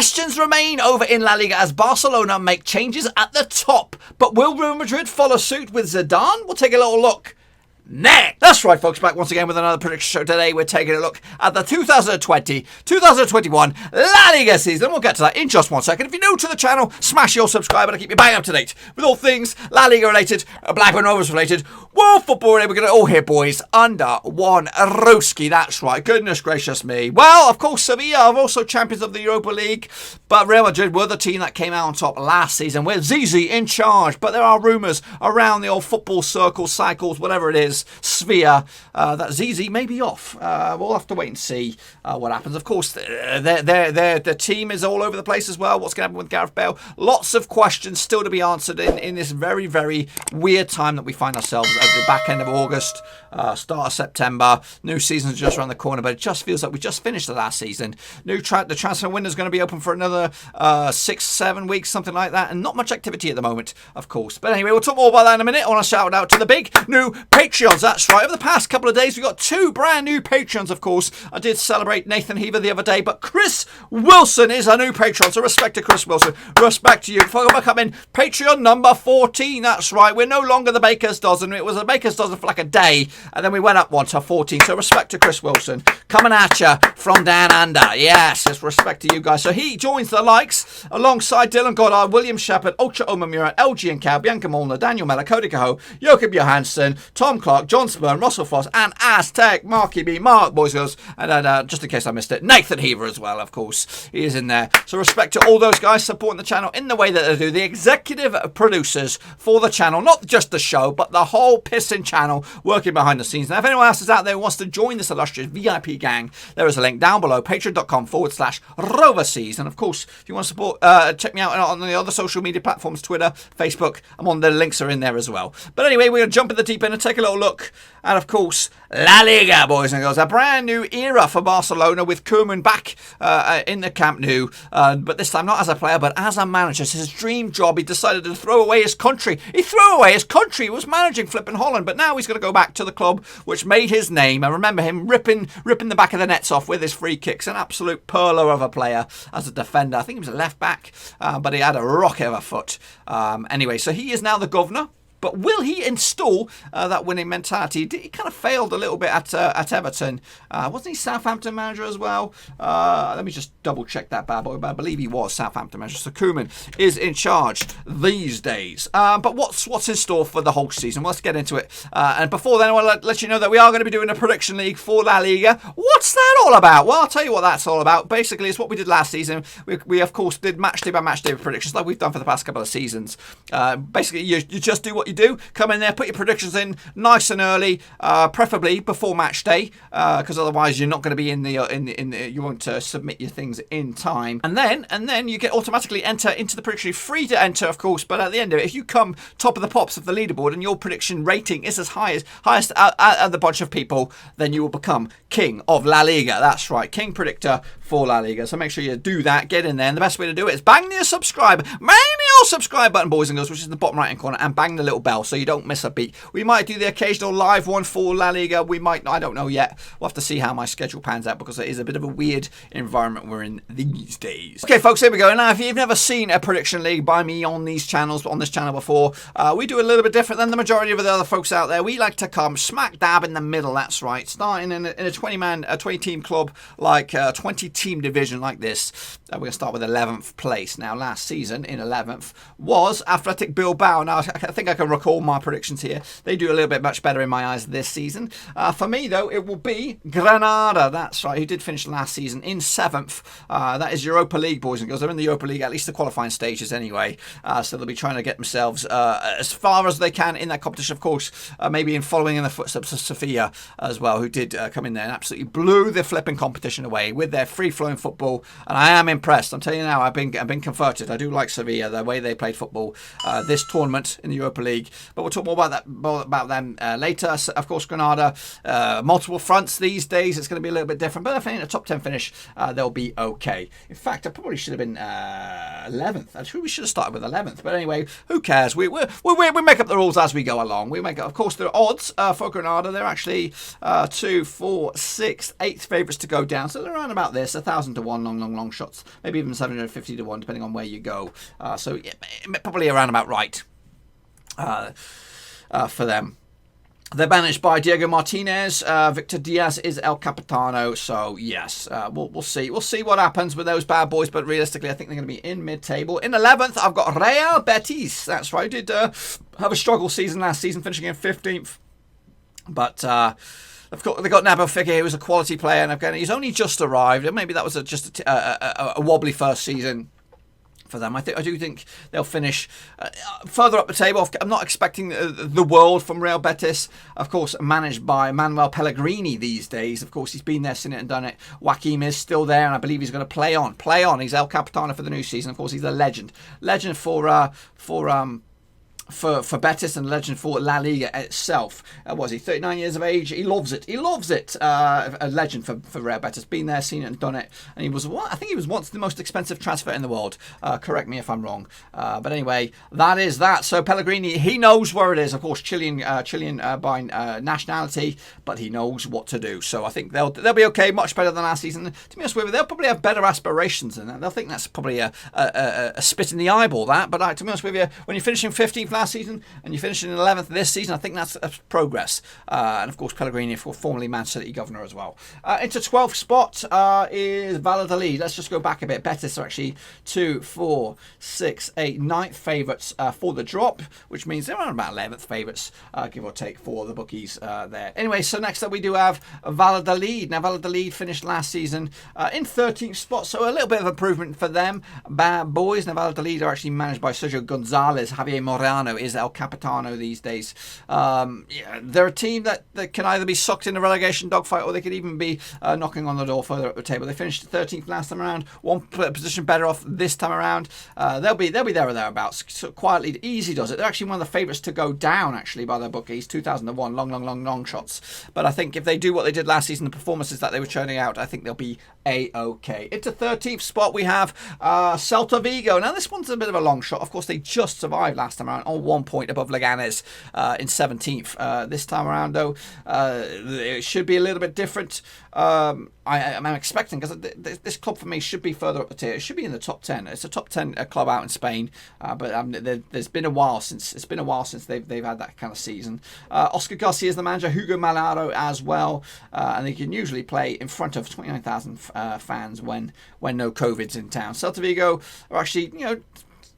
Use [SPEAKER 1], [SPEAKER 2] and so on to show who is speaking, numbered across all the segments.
[SPEAKER 1] Questions remain over in La Liga as Barcelona make changes at the top. But will Real Madrid follow suit with Zidane? We'll take a little look next. That's right, folks, back once again with another prediction show. Today we're taking a look at the 2020-2021 La Liga season. We'll get to that in just 1 second. If you're new to the channel, smash your subscribe button to keep you bang up to date with all things La Liga related, Blackburn Rovers related, world football related. We're going to all here, boys, under one rooski. That's right. Goodness gracious me. Well, of course, Sevilla are also champions of the Europa League, but Real Madrid were the team that came out on top last season with Zizi in charge. But there are rumours around the old football circles, cycles, whatever it is, sphere, that Zizi may be off. We'll have to wait and see what happens. Of course, the team is all over the place as well. What's going to happen with Gareth Bale? Lots of questions still to be answered in this very, very weird time that we find ourselves at the back end of August, start of September. New season's just around the corner, but it just feels like we just finished the last season. The transfer window is going to be open for another 6-7 weeks, something like that, and not much activity at the moment, of course. But anyway, we'll talk more about that in a minute. I want to shout out to the big new Patreons. That's right. Over the past couple of days, we got 2 brand new Patreons, of course. I did celebrate Nathan Heaver the other day, but Chris Wilson is a new Patreon. So respect to Chris Wilson. Respect to you for becoming Patreon number 14. That's right. We're no longer the Baker's Dozen. It was a Baker's Dozen for like a day, and then we went up one to 14. So respect to Chris Wilson. Coming at you from down under. Yes, it's respect to you guys. So he joins the likes alongside Dylan Goddard, William Shepherd, Ultra Omamura, LG and Cow, Bianca Molnar, Daniel Mellor, Cody Cahoe, Joachim Johansson, Tom Clark, John Spurn, Russell Foss, and Aztec, Marky B, Mark, boys, girls, and just in case I missed it, Nathan Heaver as well, of course. He is in there. So respect to all those guys supporting the channel in the way that they do. The executive producers for the channel, not just the show, but the whole pissing channel working behind the scenes. Now, if anyone else is out there who wants to join this illustrious VIP gang, there is a link down below, patreon.com/RoverSeas. And of course, if you want to support, check me out on the other social media platforms, Twitter, Facebook. I'm on, the links are in there as well. But anyway, we're going to jump in the deep end and take a little look at, of course, La Liga, boys and girls. A brand new era for Barcelona with Koeman back in the Camp Nou, but this time not as a player, but as a manager. It's his dream job. He decided to throw away his country. He threw away his country. He was managing flipping Holland, but now he's going to go back to the club which made his name. I remember him ripping the back of the nets off with his free kicks. An absolute perler of a player as a defender. I think he was a left back, but he had a rocket of a foot. Anyway, so he is now the governor. But will he install that winning mentality? He kind of failed a little bit at Everton. Wasn't he Southampton manager as well? Let me just double check that bad boy. But I believe he was Southampton manager. So Koeman is in charge these days. But what's in store for the whole season? Well, let's get into it. And before then, I want to let you know that we are going to be doing a prediction league for La Liga. What's that all about? Well, I'll tell you what that's all about. Basically, it's what we did last season. We of course, did match day by match day predictions like we've done for the past couple of seasons. Basically, you just do what you do. Come in there, put your predictions in nice and early, preferably before match day, because otherwise you're not going to be in the you won't submit your things in time, and then you get automatically enter into the prediction. You're free to enter, of course, but at the end of it, if you come top of the pops of the leaderboard and your prediction rating is as highest out of the bunch of people, then you will become King of La Liga. That's right, King Predictor for La Liga. So make sure you do that, get in there, and the best way to do it is bang the subscribe button, boys and girls, which is in the bottom right hand corner, and bang the little bell so you don't miss a beat. We might do the occasional live one for La Liga. We might, I don't know yet. We'll have to see how my schedule pans out, because it is a bit of a weird environment we're in these days. Okay, folks, here we go. Now, if you've never seen a prediction league by me on these channels, on this channel before, we do a little bit different than the majority of the other folks out there. We like to come smack dab in the middle. That's right, starting in a 20 team club, like a 20 team division like this. We're going to start with 11th place. Now, last season in 11th was Athletic Bilbao. Now, I think I can recall my predictions here. They do a little bit much better in my eyes this season. For me, though, it will be Granada. That's right, who did finish last season in 7th. That is Europa League, boys and girls. They're in the Europa League, at least the qualifying stages anyway. So they'll be trying to get themselves as far as they can in that competition, of course. Maybe in following in the footsteps of Sofia as well, who did come in there and absolutely blew the flipping competition away with their free-flowing football. And I am impressed. I'm telling you now, I've been converted. I do like Sevilla, the way they played football this tournament in the Europa League. league. But we'll talk more about them later. So, of course, Granada, multiple fronts these days. It's going to be a little bit different. But I think in a top 10 finish, they'll be okay. In fact, I probably should have been 11th. Actually, we should have started with 11th. But anyway, who cares? We make up the rules as we go along. Of course, the odds for Granada, they're actually 2, 4, 6, 8 favourites to go down. So they're around about this, 1,000 to 1 long shots. Maybe even 750 to 1, depending on where you go. So yeah, probably around about right for them. They're managed by Diego Martinez. Victor Diaz is El Capitano. So, yes, we'll see. We'll see what happens with those bad boys. But realistically, I think they're going to be in mid-table. In 11th, I've got Real Betis. That's right. Did have a struggle season last season, finishing in 15th. But they've got Nabil Fekir, who's a quality player. And again, he's only just arrived. Maybe that was just a wobbly first season for them. I do think they'll finish further up the table. I'm not expecting the world from Real Betis. Of course, managed by Manuel Pellegrini these days. Of course, he's been there, seen it and done it. Joaquim is still there, and I believe he's going to play on. He's El Capitano for the new season. Of course, he's a legend for Betis and legend for La Liga itself. Was he 39 years of age? He loves it. A legend for Real Betis. Been there, seen it and done it. And he was I think he was once the most expensive transfer in the world. Correct me if I'm wrong. But anyway, that is that. So Pellegrini, he knows where it is. Of course, Chilean by nationality, but he knows what to do. So I think they'll be okay. Much better than last season. To be honest with you, they'll probably have better aspirations than that. They'll think that's probably a spit in the eyeball. But to be honest with you, when you're finishing 15th last season and you finish in 11th this season, I think that's progress. And of course, Pellegrini, formerly Manchester City governor as well. Into 12th spot is Valladolid. Let's just go back a bit. Betis are actually 2, 4, 6, 8, 9th favourites for the drop, which means they're around about 11th favourites, give or take, for the bookies there. Anyway, so next up we do have Valladolid. Now, Valladolid finished last season in 13th spot, so a little bit of improvement for them. Bad boys. Now, Valladolid are actually managed by Sergio Gonzalez. Javier Morano is El Capitano these days. They're a team that can either be sucked in a relegation dogfight or they could even be knocking on the door further up the table. They finished 13th last time around, one position better off this time around. They'll be there or thereabouts. So quietly, easy does it. They're actually one of the favourites to go down, actually, by their bookies. 2001, long shots. But I think if they do what they did last season, the performances that they were churning out, I think they'll be A-OK. Into 13th spot, we have Celta Vigo. Now, this one's a bit of a long shot. Of course, they just survived last time around on 1 point above Leganes in 17th. This time around, though, it should be a little bit different. I'm expecting, because this club for me should be further up the tier. It should be in the top 10. It's a top 10 club out in Spain, but there's been a while since they've had that kind of season. Oscar Garcia is the manager, Hugo Malaro as well, and they can usually play in front of 29,000 fans when no COVID's in town. Celta Vigo are actually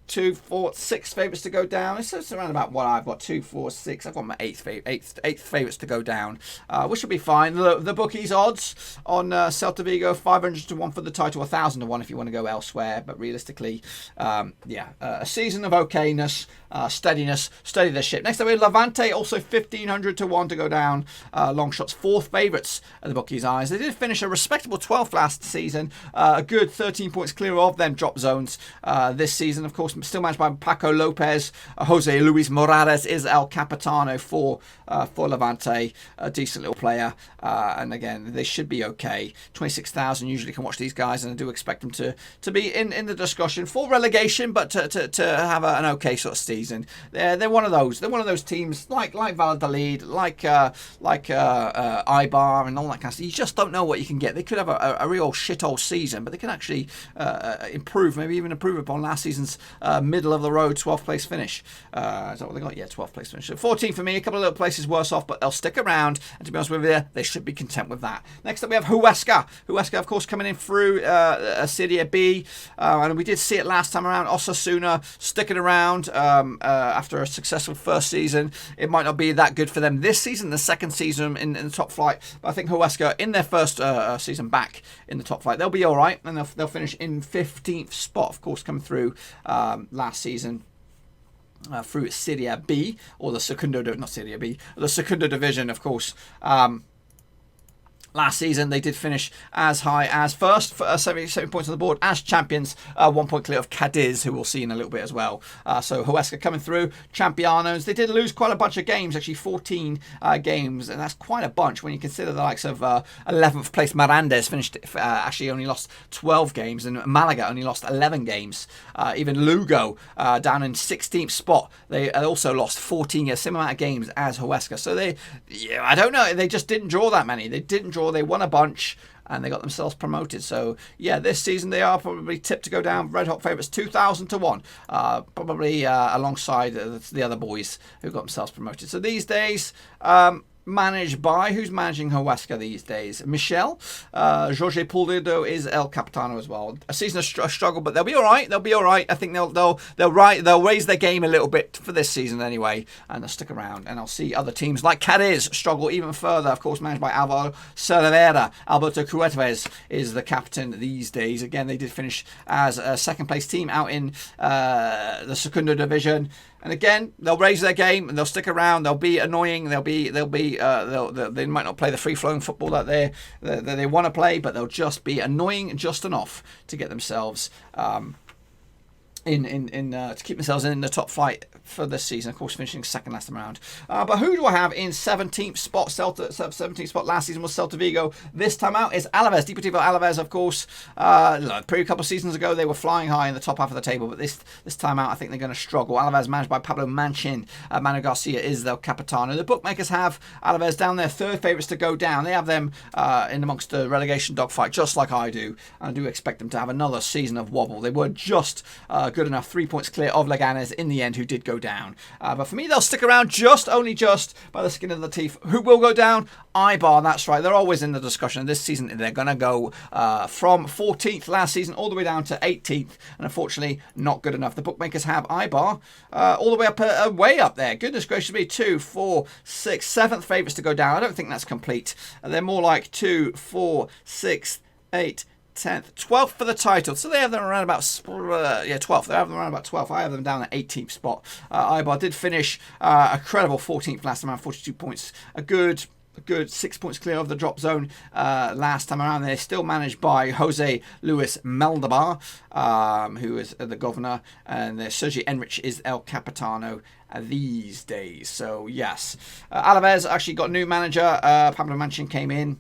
[SPEAKER 1] 2, 4, 6 favourites to go down. It's around about what I've got. 2, 4, 6. I've got my eighth favourites to go down, which will be fine. The bookies odds on Celta Vigo, 500 to 1 for the title, 1,000 to 1 if you want to go elsewhere. But realistically, a season of okayness, steadiness, steady the ship. Next up we have Levante, also 1,500 to 1 to go down. Long shots, 4th favourites at the bookies' eyes. They did finish a respectable 12th last season, a good 13 points clear of them drop zones this season. Of course, still managed by Paco Lopez. Jose Luis Morales is El Capitano for Levante, a decent little player, and again, they should be okay. 26,000 usually can watch these guys, and I do expect them to be in the discussion for relegation, but to have an okay sort of season. They're one of those teams like Valladolid, like Eibar and all that kind of stuff. You just don't know what you can get. They could have a real shithole season, but they can actually improve, maybe even improve upon last season's middle of the road 12th place finish. Is that what they got? Yeah, 12th place finish. So 14 for me, a couple of little places worse off, but they'll stick around, and to be honest with you, they should be content with that. Next up we have Huesca. Huesca, of course, coming in through Serie B, and we did see it last time around. Osasuna sticking around after a successful first season. It might not be that good for them this season, the second season in the top flight, but I think Huesca in their first season back in the top flight, they'll be alright, and they'll finish in 15th spot, of course, coming through last season through Serie B, or the Secundo, not Serie B, the Secundo division, of course. Last season, they did finish as high as first, for 70 points on the board, as champions, 1 point clear of Cadiz, who we'll see in a little bit as well. So Huesca coming through, Champions. They did lose quite a bunch of games, actually 14 games, and that's quite a bunch when you consider the likes of 11th place Mirandes finished, actually only lost 12 games, and Malaga only lost 11 games. Even Lugo down in 16th spot, they also lost 14, a similar amount of games as Huesca. So I don't know, they just didn't draw that many. They didn't draw. They won a bunch and they got themselves promoted. So yeah, this season they are probably tipped to go down. Red hot favourites, 2,000 to 1, probably alongside the other boys who got themselves promoted. So these days, managed by, who's managing Huesca these days? Michel. Jorge Pulido is El Capitano as well. A season of struggle, but they'll be all right. They'll be all right. I think they'll raise their game a little bit for this season anyway, and they'll stick around. And I'll see other teams like Cadiz struggle even further. Of course, managed by Alvaro Cervera. Alberto Cuetes is the captain these days. Again, they did finish as a second place team out in the Segundo Division. And again, they'll raise their game and they'll stick around. They'll be annoying. They might not play the free-flowing football that they want to play, but they'll just be annoying just enough to get themselves to keep themselves in the top flight for this season. Of course, finishing second last time around. But who do I have in 17th spot? 17th spot last season was Celta Vigo. This time out is Alavez. Deportivo Alavez, of course. Pretty couple of seasons ago, they were flying high in the top half of the table, but this time out, I think they're going to struggle. Alavez managed by Pablo Manchin. Manu Garcia is their capitano. The bookmakers have Alavez down there, third favourites to go down. They have them in amongst the relegation dogfight, just like I do. And I do expect them to have another season of wobble. They were just good enough, 3 points clear of Leganes in the end, who did go down. But for me, they'll stick around only just by the skin of the teeth. Who will go down? Eibar, that's right. They're always in the discussion. This season, they're going to go from 14th last season all the way down to 18th. And unfortunately, not good enough. The bookmakers have Eibar all the way up, way up there. Goodness gracious me, 2, 4, 6, 7th favourites to go down. I don't think that's complete. They're more like 2, 4, 6, 8, 10th, 12th for the title. So they have them around about 12th. They have them around about 12th. I have them down at 18th spot. Eibar did finish a credible 14th last time around, 42 points. A good 6 points clear of the drop zone last time around. They're still managed by Jose Luis Meldabar, who is the governor, and Sergi Enrich is El Capitano these days. So yes, Alavez actually got a new manager. Pablo Manchin came in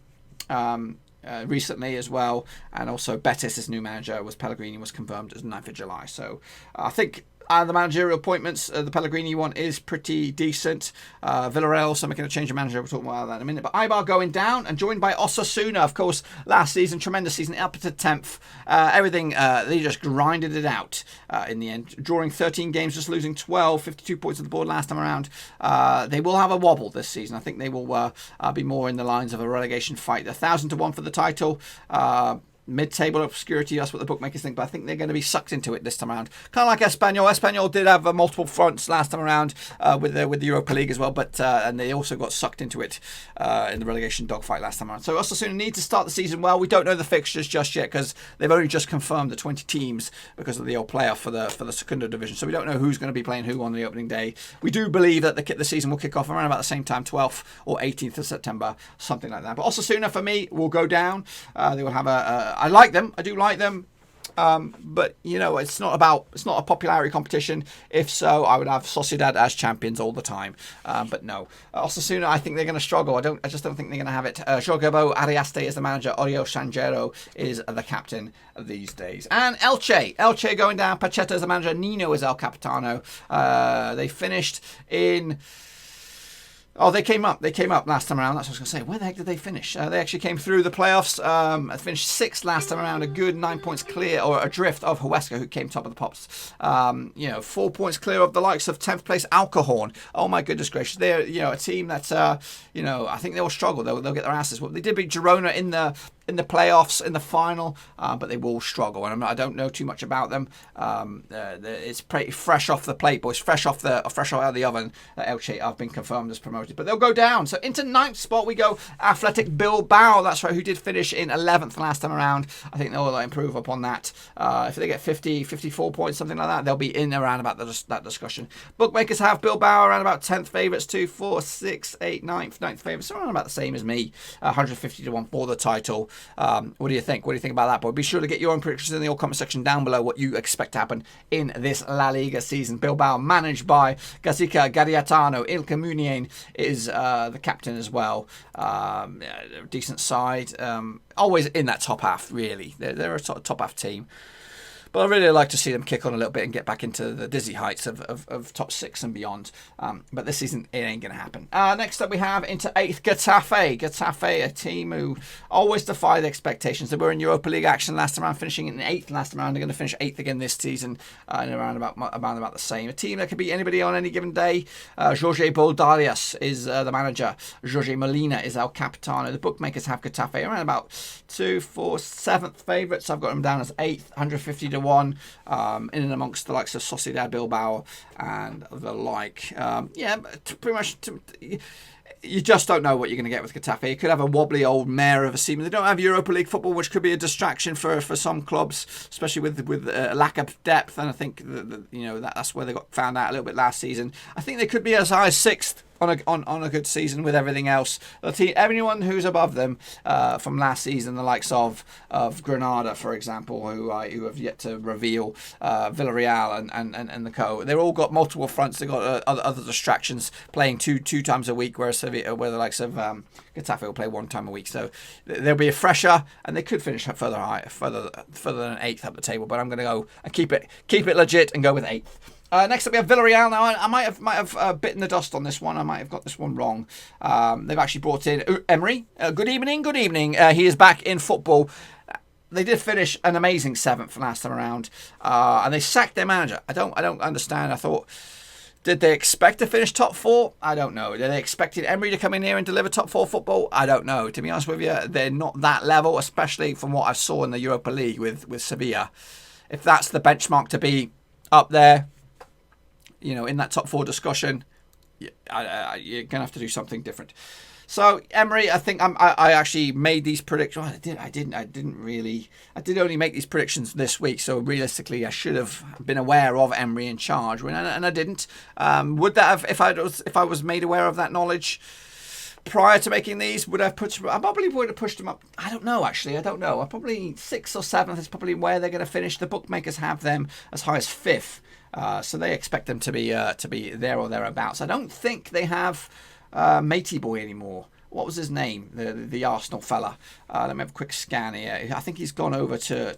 [SPEAKER 1] recently as well, and also Betis' new manager Pellegrini was confirmed as 9th of July. So I think the managerial appointments, the Pellegrini one is pretty decent. Villarreal also making a change of manager. We'll talk about that in a minute. But Eibar going down and joined by Osasuna, of course, last season. Tremendous season, up to 10th. Everything, they just grinded it out in the end. Drawing 13 games, just losing 12, 52 points on the board last time around. They will have a wobble this season. I think they will be more in the lines of a relegation fight. 1,000 to 1 for the title. Mid-table obscurity, that's what the bookmakers think, but I think they're going to be sucked into it this time around. Kind of like Espanyol. Espanyol did have multiple fronts last time around with the Europa League as well, but and they also got sucked into it in the relegation dogfight last time around. So Osasuna need to start the season well. We don't know the fixtures just yet because they've only just confirmed the 20 teams because of the old playoff for the Segundo Division. So we don't know who's going to be playing who on the opening day. We do believe that the season will kick off around about the same time, 12th or 18th of September, something like that. But Osasuna, for me, will go down. They will have I like them. I do like them. But you know, it's not a popularity competition. If so, I would have Sociedad as champions all the time. But no, Osasuna, I think they're going to struggle. I just don't think they're going to have it. Jogabo Ariaste is the manager. Orio Sanjero is the captain these days. And Elche going down. Pacheta is the manager. Nino is El Capitano. They finished in. Oh, they came up last time around. That's what I was going to say. Where the heck did they finish? They actually came through the playoffs. Finished 6th last time around. A good 9 points clear, or adrift of Huesca, who came top of the pops. 4 points clear of the likes of 10th place Alcahorn. Oh my goodness gracious. They're, a team that's, I think they'll struggle. They'll get their asses whooped. They did beat Girona in the in the playoffs, in the final, but they will struggle. And I don't know too much about them. It's pretty fresh off the plate, boys. Fresh out of the oven. Elche have been confirmed as promoted, but they'll go down. So into 9th spot we go. Athletic Bilbao. That's right, who did finish in 11th last time around. I think they'll improve upon that. If they get 50, 54 points, something like that, they'll be in around about that discussion. Bookmakers have Bilbao around about 10th favourites, 2, 4, 6, 8, 9th favourites. So around about the same as me. 150 to 1 for the title. What do you think? What do you think about that, boy? Be sure to get your own predictions in the comment section down below, what you expect to happen in this La Liga season. Bilbao, managed by Gazica Gadiatano. Ilka Munien is the captain as well. Decent side. Always in that top half, really. They're a top half team. But I really like to see them kick on a little bit and get back into the dizzy heights of top 6 and beyond. But this season, it ain't going to happen. Next up, we have into 8th, Getafe. Getafe, a team who always defy the expectations. They were in Europa League action last time around, finishing in 8th last time around. They're going to finish 8th again this season, and around about the same. A team that could beat anybody on any given day. Jorge Boldalias is the manager. Jorge Molina is El Capitano. The bookmakers have Getafe around about 2, 4, 7th favourites. I've got them down as 8th, 150 to 1, in and amongst the likes of Sociedad Bilbao and the like. Pretty much. You just don't know what you're going to get with Getafe. You could have a wobbly old mare of a season. They don't have Europa League football, which could be a distraction for some clubs, especially with lack of depth. And I think that's where they got found out a little bit last season. I think they could be as high as 6th on a good season with everything else. Everyone who's above them from last season, the likes of Granada, for example, who have yet to reveal, Villarreal and the co. They've all got multiple fronts. They've got other distractions, playing two times a week, where the likes of Getafe will play 1 time a week. So they'll be a fresher, and they could finish further than 8th up the table. But I'm going to go and keep it legit and go with 8th. Next up, we have Villarreal. Now, I might have bitten the dust on this one. I might have got this one wrong. They've actually brought in Emery. Good evening. He is back in football. They did finish an amazing 7th last time around, and they sacked their manager. I don't understand. I thought, did they expect to finish top 4? I don't know. Did they expected Emery to come in here and deliver top 4 football? I don't know. To be honest with you, they're not that level, especially from what I saw in the Europa League with Sevilla. If that's the benchmark to be up there, in that top 4 discussion, you're going to have to do something different. So Emery, I think I actually made these predictions. Well, I did only make these predictions this week. So realistically, I should have been aware of Emery in charge, and I didn't. Would that have, if I was made aware of that knowledge prior to making these, I probably would have pushed them up. I don't know, actually. I don't know. Probably 6th or 7th is probably where they're going to finish. The bookmakers have them as high as 5th. So they expect them to be there or thereabouts. I don't think they have Matey Boy anymore. What was his name? The Arsenal fella. Let me have a quick scan here. I think he's gone over to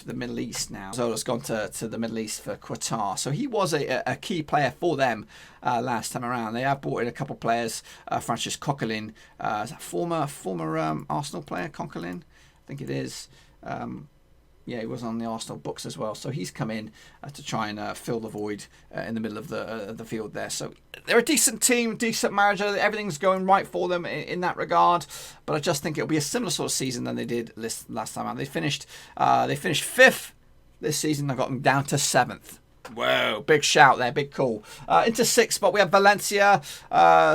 [SPEAKER 1] the Middle East now. Zola's gone to the Middle East for Qatar. So he was a key player for them last time around. They have brought in a couple of players. Francis Coquelin, is that former Arsenal player, Coquelin? I think it is. He was on the Arsenal books as well. So he's come in to try and fill the void in the middle of the field there. So they're a decent team, decent manager. Everything's going right for them in that regard. But I just think it'll be a similar sort of season than they did last time out. They finished 5th this season. I got them down to 7th. Whoa, big shout there, big call. Into 6th spot, we have Valencia.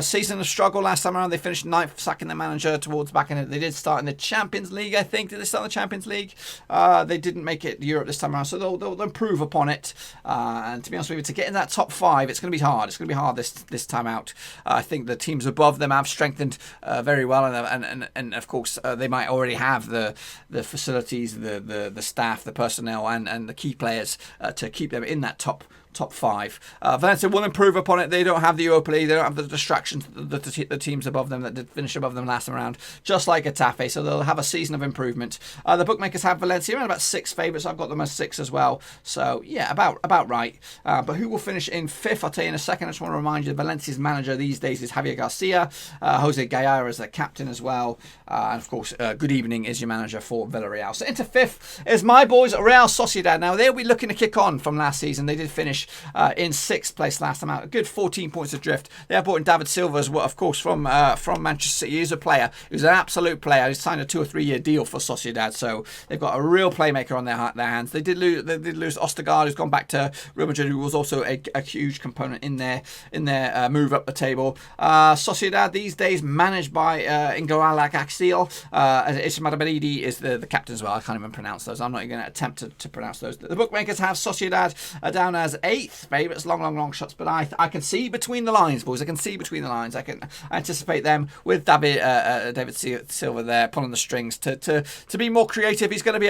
[SPEAKER 1] Season of struggle last time around. They finished 9th, sacking their manager towards back in it. They did start in the Champions League, I think. Did they start in the Champions League? They didn't make it Europe this time around, so they'll improve upon it. And to be honest with you, to get in that top 5, it's going to be hard. It's going to be hard this time out. I think the teams above them have strengthened very well, and of course they might already have the facilities, the staff, the personnel, and the key players to keep them in that top 5. Valencia will improve upon it. They don't have the Europa League. They don't have the distractions that the teams above them that did finish above them last time around, just like Getafe. So they'll have a season of improvement. The bookmakers have Valencia around about 6 favourites. I've got them as 6 as well. So yeah, about right. But who will finish in 5th? I'll tell you in a second. I just want to remind you, Valencia's manager these days is Javier Garcia. Jose Gaya is their captain as well. And of course, Good Evening is your manager for Villarreal. So into 5th is my boys, Real Sociedad. Now they'll be looking to kick on from last season. They did finish finish in 6th place last time out. A good 14 points adrift. They have brought in David Silva as well, of course, from Manchester City. He's a player. He was an absolute player. He signed a 2 or 3 year deal for Sociedad, so they've got a real playmaker on their hands. They did lose Ostergaard, who's gone back to Real Madrid, who was also a huge component in their move up the table. Sociedad these days managed by Ingoala Axil. Ismail Benidi is the captain as well. I can't even pronounce those. I'm not even going to attempt to pronounce those. The bookmakers have Sociedad down as 8th favourites. Long shots, but I can see between the lines, boys. I can see between the lines. I can anticipate them with David Silva there pulling the strings to be more creative. He's going to be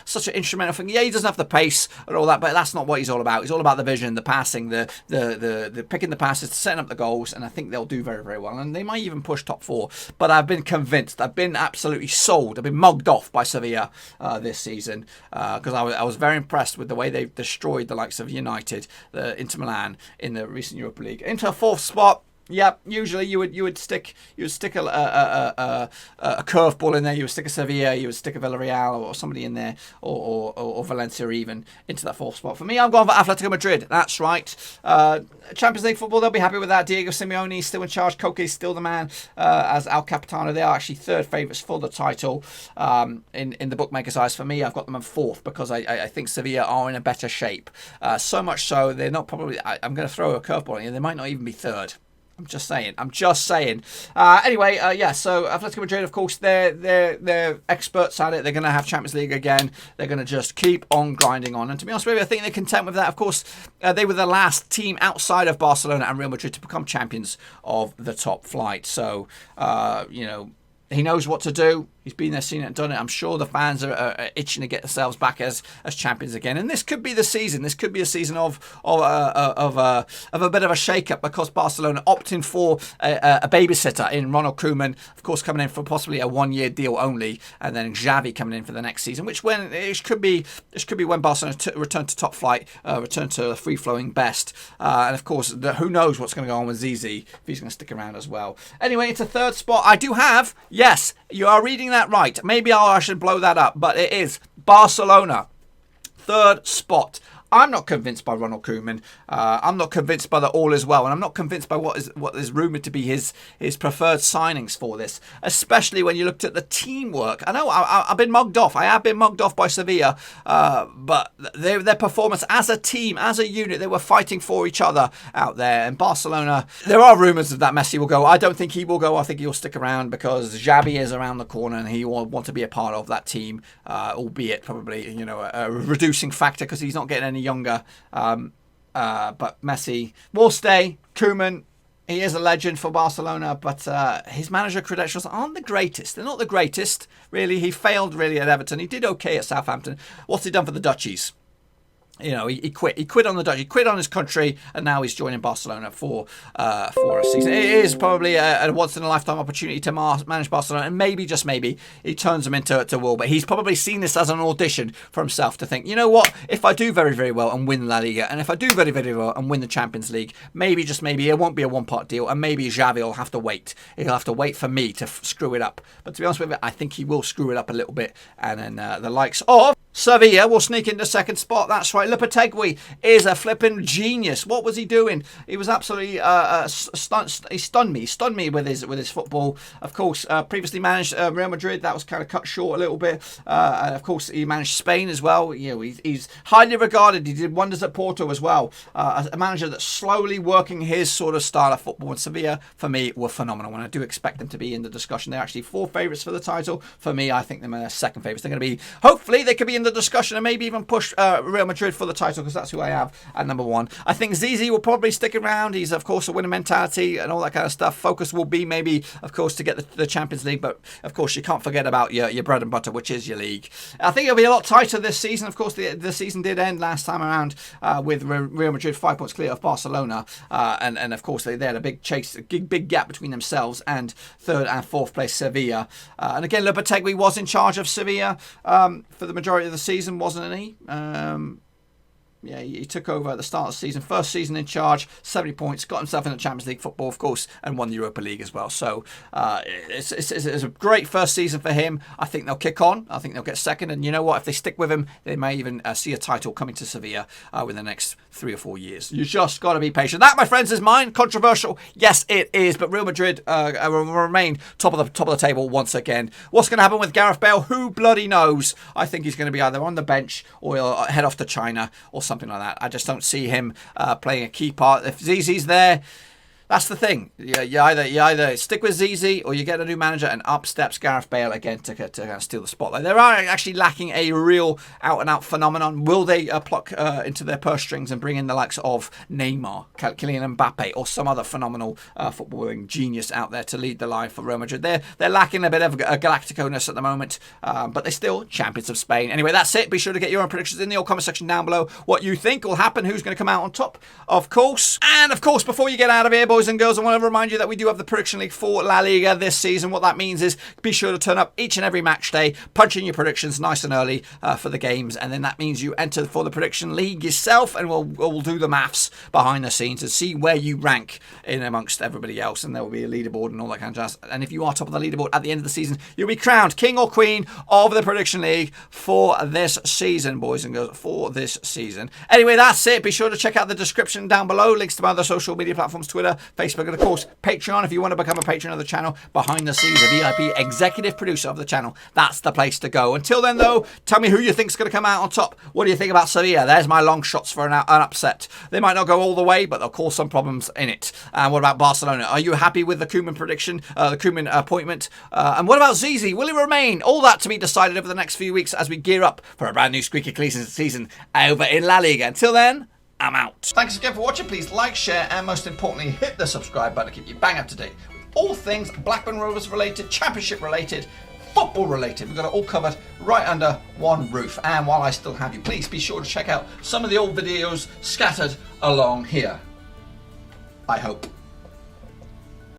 [SPEAKER 1] such an instrumental thing. Yeah, he doesn't have the pace and all that, but that's not what he's all about. He's all about the vision, the passing, the picking the passes, setting up the goals, and I think they'll do very, very well. And they might even push top 4. But I've been convinced. I've been absolutely sold. I've been mugged off by Sevilla this season because I was very impressed with the way they've destroyed the likes of United, Inter Milan in the recent Europa League. Into a 4th spot. Yeah, usually you would stick a curveball in there. You would stick a Sevilla, you would stick a Villarreal or somebody in there, or Valencia even into that 4th spot. For me, I'm going for Atletico Madrid. That's right. Champions League football, they'll be happy with that. Diego Simeone still in charge. Koke's still the man as El Capitano. They are actually 3rd favourites for the title in the bookmakers' eyes. For me, I've got them in 4th because I think Sevilla are in a better shape. So much so they're not probably. I'm going to throw a curveball in here. They might not even be 3rd. I'm just saying. Anyway, so Atletico Madrid, of course, they're experts at it. They're going to have Champions League again. They're going to just keep on grinding on. And to be honest with you, I think they're content with that. Of course, they were the last team outside of Barcelona and Real Madrid to become champions of the top flight. So, he knows what to do. He's been there, seen it, and done it. I'm sure the fans are itching to get themselves back as champions again. And this could be the season. This could be a season of a bit of a shake-up because Barcelona opting for a babysitter in Ronald Koeman, of course, coming in for possibly a 1-year deal only, and then Xavi coming in for the next season, which could be when Barcelona return to top flight, return to free-flowing best. And of course, who knows what's going to go on with Zizi if he's going to stick around as well. Anyway, it's a 3rd spot. I do have, yes, you are reading that right. Maybe I should blow that up, but it is Barcelona. 3rd spot. I'm not convinced by Ronald Koeman. I'm not convinced by the all is well, and I'm not convinced by what is rumoured to be his preferred signings for this, especially when you looked at the teamwork. I know I've been mugged off. I have been mugged off by Sevilla, but their performance as a team, as a unit, they were fighting for each other out there. And Barcelona, there are rumours that Messi will go. I don't think he will go. I think he'll stick around because Xavi is around the corner and he will want to be a part of that team, albeit probably a reducing factor because he's not getting any younger, but Messi will stay. Koeman, he is a legend for Barcelona, but his manager credentials aren't the greatest. They're not the greatest, really. He failed really at Everton. He did okay at Southampton. What's he done for the Dutchies? He quit. He quit on the Dutch. He quit on his country, and now he's joining Barcelona for a season. It is probably a once-in-a-lifetime opportunity to manage Barcelona, and maybe, just maybe, he turns them into wool. But he's probably seen this as an audition for himself to think, you know what, if I do very, very well and win La Liga, and if I do very, very well and win the Champions League, maybe, just maybe, it won't be a one-part deal, and maybe Xavi will have to wait. He'll have to wait for me to screw it up. But to be honest with you, I think he will screw it up a little bit, and then the likes of Sevilla will sneak into 2nd spot. That's right. Lopetegui is a flipping genius. What was he doing? He was absolutely he stunned me with his football. Of course, previously managed Real Madrid. That was kind of cut short a little bit. And of course, he managed Spain as well. He's highly regarded. He did wonders at Porto as well. A manager that's slowly working his sort of style of football. And Sevilla, for me, were phenomenal. And I do expect them to be in the discussion. They're actually 4 favourites for the title. For me, I think they're 2nd favourites. They're going to be, hopefully, they could be in the discussion and maybe even push Real Madrid for the title because that's who I have at number 1. I think Zizi will probably stick around. He's, of course, a winning mentality and all that kind of stuff. Focus will be maybe, of course, to get the Champions League, but, of course, you can't forget about your bread and butter, which is your league. I think it'll be a lot tighter this season. Of course, the season did end last time around with Real Madrid 5 points clear of Barcelona, and of course, they had a big chase, a big gap between themselves and 3rd and 4th place Sevilla. And again, Lopetegui was in charge of Sevilla for the majority of the season, wasn't he? Yeah, he took over at the start of the season. First season in charge, 70 points, got himself in the Champions League football, of course, and won the Europa League as well. So it's a great first season for him. I think they'll kick on. I think they'll get second. And you know what? If they stick with him, they may even see a title coming to Sevilla within the next 3 or 4 years. You just got to be patient. That, my friends, is mine. Controversial. Yes, it is. But Real Madrid will remain top of the table once again. What's going to happen with Gareth Bale? Who bloody knows? I think he's going to be either on the bench or he'll head off to China or something like that. I just don't see him playing a key part. If Zize's there, that's the thing. You either stick with Zize or you get a new manager, and up steps Gareth Bale again to steal the spotlight. They are actually lacking a real out-and-out phenomenon. Will they pluck into their purse strings and bring in the likes of Neymar, Kylian Mbappe, or some other phenomenal footballing genius out there to lead the line for Real Madrid? They're lacking a bit of galactico-ness at the moment, but they're still champions of Spain. Anyway, that's it. Be sure to get your own predictions in the comment section down below. What you think will happen, who's going to come out on top, of course. And of course, before you get out of here, boys and girls, I want to remind you that we do have the Prediction League for La Liga this season. What that means is be sure to turn up each and every match day, punch in your predictions nice and early for the games, and then that means you enter for the Prediction League yourself, and we'll do the maths behind the scenes and see where you rank in amongst everybody else, and there will be a leaderboard and all that kind of jazz. And if you are top of the leaderboard at the end of the season, you'll be crowned king or queen of the Prediction League for this season, boys and girls, for this season. Anyway, that's it. Be sure to check out the description down below. Links to my other social media platforms, Twitter, Facebook, and of course Patreon. If you want to become a patron of the channel, behind the scenes, a VIP executive producer of the channel, that's the place to go. Until then though, tell me who you think's going to come out on top. What do you think about Sevilla? There's my long shots for an upset. They might not go all the way, but they'll cause some problems in it. And what about Barcelona? Are you happy with the Koeman prediction, the Koeman appointment? And what about Zize? Will he remain? All that to be decided over the next few weeks as we gear up for a brand new squeaky clean season over in La Liga. Until then, I'm out. Thanks again for watching. Please like, share, and most importantly, hit the subscribe button to keep you bang up to date with all things Blackburn Rovers related, Championship related, football related. We've got it all covered right under one roof. And while I still have you, please be sure to check out some of the old videos scattered along here. I hope.